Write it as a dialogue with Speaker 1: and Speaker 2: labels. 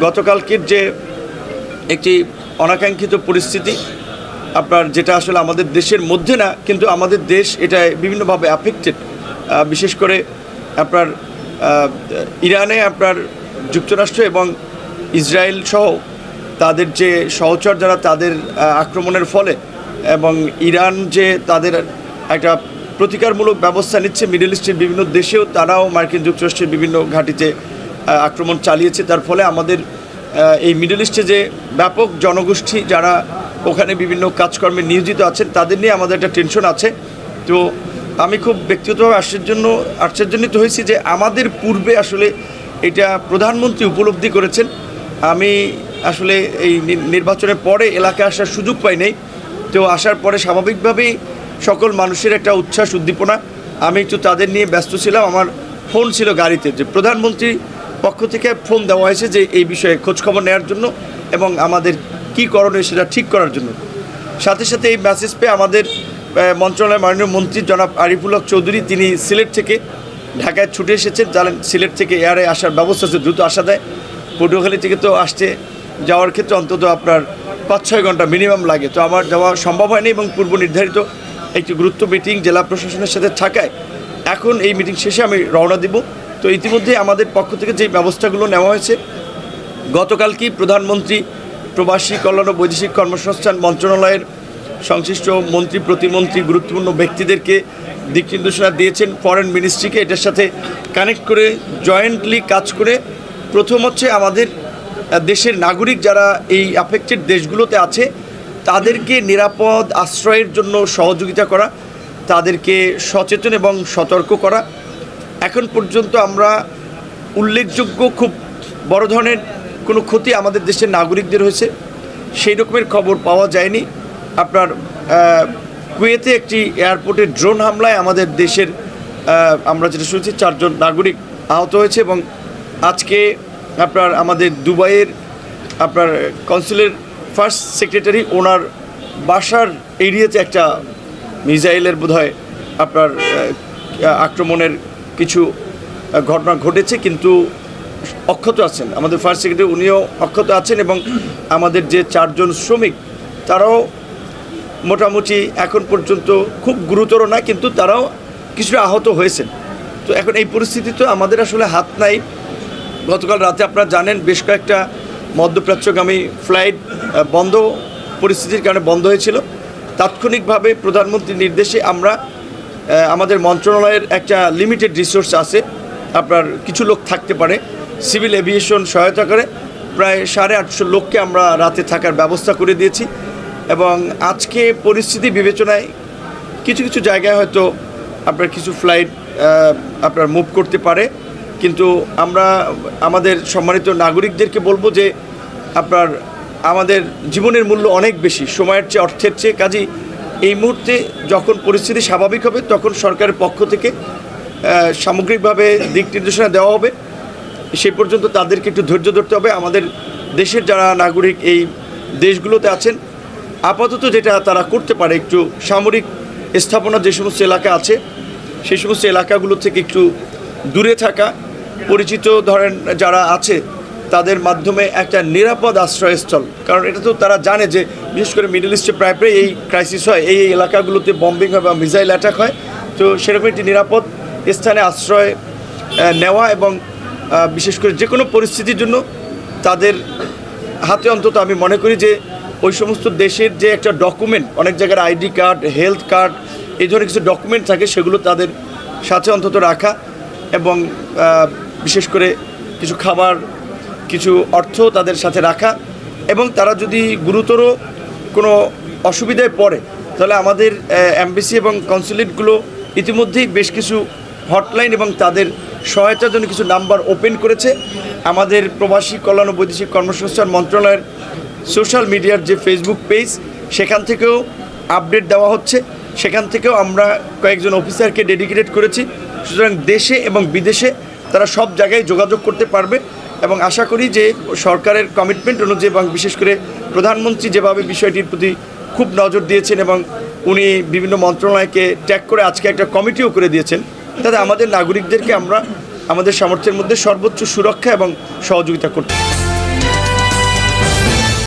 Speaker 1: গতকালকের যে একটি অনাকাঙ্ক্ষিত পরিস্থিতি আপনার, যেটা আসলে আমাদের দেশের মধ্যে না, কিন্তু আমাদের দেশ এটা বিভিন্নভাবে অ্যাফেক্টেড। বিশেষ করে আপনার ইরানে আপনার যুক্তরাষ্ট্র এবং ইসরায়েল সহ তাদের যে সহচর যারা, তাদের আক্রমণের ফলে এবং ইরান যে তাদের একটা প্রতিকারমূলক ব্যবস্থা নিচ্ছে, মিডল ইস্টের বিভিন্ন দেশেও তারাও মার্কিন যুক্তরাষ্ট্রের বিভিন্ন ঘাঁটিতে আক্রমণ চালিয়েছে। তার ফলে আমাদের এই মিডল ইস্টে যে ব্যাপক জনগোষ্ঠী যারা ওখানে বিভিন্ন কাজকর্মে নিয়োজিত আছেন, তাদের নিয়ে আমাদের একটা টেনশন আছে। তো আমি খুব ব্যক্তিগতভাবে আশ্চর্যান্বিত হয়েছি যে আমাদের পূর্বে আসলে এটা প্রধানমন্ত্রী উপলব্ধি করেছেন। আমি আসলে এই নির্বাচনের পরে এলাকায় আসার সুযোগ পাই নাই। তো আসার পরে স্বাভাবিকভাবেই সকল মানুষের একটা উচ্ছ্বাস উদ্দীপনা, আমি একটু তাদের নিয়ে ব্যস্ত ছিলাম। আমার ফোন ছিল গাড়িতে, যে প্রধানমন্ত্রীর পক্ষ থেকে ফোন দেওয়া হয়েছে যে এই বিষয়ে খোঁজখবর নেওয়ার জন্য এবং আমাদের কী করণীয় সেটা ঠিক করার জন্য। সাথে সাথে এই মেসেজ পেয়ে আমাদের মন্ত্রণালয়ের মাননীয় মন্ত্রী জনাব আরিফুল হক চৌধুরী, তিনি সিলেট থেকে ঢাকায় ছুটে এসেছেন। জানেন সিলেট থেকে এয়ারে আসার ব্যবস্থা আছে, দ্রুত আসা দেয়। পটুয়াখালী থেকে তো আসতে যাওয়ার ক্ষেত্রে অন্তত আপনার 5-6 ঘন্টা মিনিমাম লাগে। তো আমার যাওয়া সম্ভব হয়নি এবং পূর্ব নির্ধারিত একটি গুরুত্ব মিটিং জেলা প্রশাসনের সাথে থাকায় এখন এই মিটিং শেষে আমি রওনা দিব। তো ইতিমধ্যে আমাদের পক্ষ থেকে যে ব্যবস্থাগুলো নেওয়া হয়েছে, গতকালকেই প্রধানমন্ত্রী প্রবাসী কল্যাণ ও বৈদেশিক কর্মসংস্থান মন্ত্রণালয়ের সংশ্লিষ্ট মন্ত্রী প্রতিমন্ত্রী গুরুত্বপূর্ণ ব্যক্তিদেরকে দিক নির্দেশনা দিয়েছেন, ফরেন মিনিস্ট্রিকে এটার সাথে কানেক্ট করে জয়েন্টলি কাজ করে প্রথম হচ্ছে আমাদের দেশের নাগরিক যারা এই অ্যাফেক্টেড দেশগুলোতে আছে তাদেরকে নিরাপদ আশ্রয়ের জন্য সহযোগিতা করা, তাদেরকে সচেতন এবং সতর্ক করা। এখন পর্যন্ত আমরা উল্লেখযোগ্য খুব বড় ধরনের কোনো ক্ষতি আমাদের দেশের নাগরিকদের হয়েছে সেই রকমের খবর পাওয়া যায়নি। আপনার কুয়েতে একটি এয়ারপোর্টে ড্রোন হামলায় আমাদের দেশের আমরা যেটা শুনছি 4 জন নাগরিক আহত হয়েছে এবং আজকে আপনার আমাদের দুবাইয়ের আপনার কনসুলের ফার্স্ট সেক্রেটারি ওনার বাসার এরিয়াতে একটা মিসাইলের বোধহয় আপনার আক্রমণের কিছু ঘটনা ঘটেছে, কিন্তু অক্ষত আছেন আমাদের ফার্স্ট সেক্রেটারি, উনিও অক্ষত আছেন এবং আমাদের যে 4 জন শ্রমিক তারাও মোটামুটি এখন পর্যন্ত খুব গুরুতর না, কিন্তু তারাও কিছুটা আহত হয়েছেন। তো এখন এই পরিস্থিতিতে আমাদের আসলে হাত নাই। গতকাল রাতে আপনারা জানেন বেশ কয়েকটা মধ্যপ্রাচ্যগামী ফ্লাইট বন্ধ, পরিস্থিতির কারণে বন্ধ হয়েছিল। তাৎক্ষণিকভাবে প্রধানমন্ত্রীর নির্দেশে আমরা আমাদের মন্ত্রণালয়ের একটা লিমিটেড রিসোর্স আছে, আপনার কিছু লোক থাকতে পারে, সিভিল এভিয়েশন সহায়তা করে প্রায় 850 লোককে আমরা রাতে থাকার ব্যবস্থা করে দিয়েছি। এবং আজকে পরিস্থিতি বিবেচনায় কিছু কিছু জায়গায় হয়তো আপনার কিছু ফ্লাইট আপনার মুভ করতে পারে, কিন্তু আমরা আমাদের সম্মানিত নাগরিকদেরকে বলবো যে আপনার আমাদের জীবনের মূল্য অনেক বেশি সময়ের চেয়ে, অর্থের চেয়ে। কাজেই এই মুহূর্তে যখন পরিস্থিতি স্বাভাবিক হবে তখন সরকারের পক্ষ থেকে সামগ্রিকভাবে দিক নির্দেশনা দেওয়া হবে। সেই পর্যন্ত তাদেরকে একটু ধৈর্য ধরতে হবে। আমাদের দেশের যারা নাগরিক এই দেশগুলোতে আছেন আপাতত যেটা তারা করতে পারে, একটু সামরিক স্থাপনা যে সমস্ত এলাকা আছে সেই সমস্ত এলাকাগুলো থেকে একটু দূরে থাকা, পরিচিত ধরেন যারা আছে তাদের মাধ্যমে একটা নিরাপদ আশ্রয়স্থল, কারণ এটা তো তারা জানে যে বিশেষ করে মিডল ইস্টে প্রায় এই ক্রাইসিস হয়, এই এলাকাগুলোতে বম্বিং হয় বা মিসাইল অ্যাটাক হয়। তো সেরকম একটি নিরাপদ স্থানে আশ্রয় নেওয়া এবং বিশেষ করে যে কোনো পরিস্থিতির জন্য তাদের হাতে অন্তত আমি মনে করি যে ওই সমস্ত দেশের যে একটা ডকুমেন্ট, অনেক জায়গার আইডি কার্ড, হেলথ কার্ড, এই ধরনের কিছু ডকুমেন্ট থাকে সেগুলো তাদের সাথে অন্তত রাখা এবং বিশেষ করে কিছু খাবার, কিছু অর্থ তাদের সাথে রাখা। এবং তারা যদি গুরুতর কোনো অসুবিধায় পড়ে তাহলে আমাদের এমবেসি এবং কনসুলেটগুলো ইতিমধ্যেই বেশ কিছু হটলাইন এবং তাদের সহায়তার জন্য কিছু নাম্বার ওপেন করেছে। আমাদের প্রবাসী কল্যাণ ও বৈদেশিক কর্মসংস্থান মন্ত্রণালয়ের সোশ্যাল মিডিয়ার যে ফেসবুক পেজ, সেখান থেকেও আপডেট দেওয়া হচ্ছে, সেখান থেকেও আমরা কয়েকজন অফিসারকে ডেডিকেটেড করেছি। সুতরাং দেশে এবং বিদেশে তারা সব জায়গায় যোগাযোগ করতে পারবে এবং আশা করি যে সরকারের কমিটমেন্ট অনুযায়ী এবং বিশেষ করে প্রধানমন্ত্রী যেভাবে বিষয়টির প্রতি খুব নজর দিয়েছেন এবং উনি বিভিন্ন মন্ত্রণালয়কে ট্যাগ করে আজকে একটা কমিটিও করে দিয়েছেন, তাতে আমাদের নাগরিকদেরকে আমরা আমাদের সামর্থ্যের মধ্যে সর্বোচ্চ সুরক্ষা এবং সহযোগিতা করতে